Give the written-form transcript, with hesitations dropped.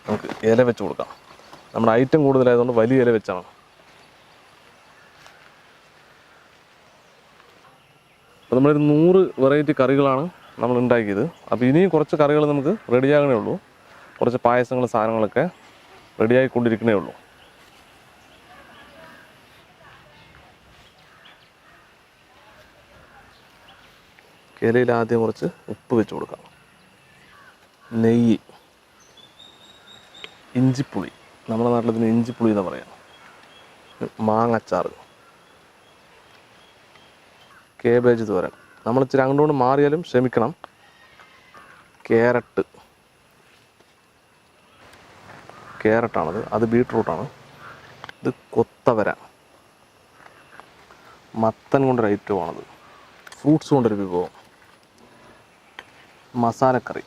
നമുക്ക് ഇല വെച്ച് കൊടുക്കാം. നമ്മുടെ ഐറ്റം കൂടുതലായതുകൊണ്ട് വലിയ ഇല വെച്ചാണ്. അപ്പോൾ നമ്മളൊരു 100 വെറൈറ്റി കറികളാണ് നമ്മൾ ഉണ്ടാക്കിയത്. അപ്പോൾ ഇനിയും കുറച്ച് കറികൾ നമുക്ക് റെഡിയാകണേ ഉള്ളൂ. കുറച്ച് പായസങ്ങൾ സാധനങ്ങളൊക്കെ റെഡിയായിക്കൊണ്ടിരിക്കണേ ഉള്ളൂ. ഇലയിൽ ആദ്യം കുറച്ച് ഉപ്പ് വെച്ച് കൊടുക്കാം. നെയ്യ്, ഇഞ്ചിപ്പുളി, നമ്മുടെ നാട്ടിലതിന് ഇഞ്ചിപ്പുളി എന്ന് പറയാം. മാങ്ങച്ചാറ്, കേബേജ് തോരൻ. നമ്മൾ ഇച്ചിരി അങ്ങോട്ട് മാറിയാലും ക്ഷമിക്കണം. ക്യാരറ്റാണത്, അത് ബീട്രൂട്ടാണ്. ഇത് കൊത്തവര, മത്തൻ കൊണ്ടൊരു ഐറ്റമാണത്. ഫ്രൂട്ട്സ് കൊണ്ടൊരു വിഭവം. മസാലക്കറി,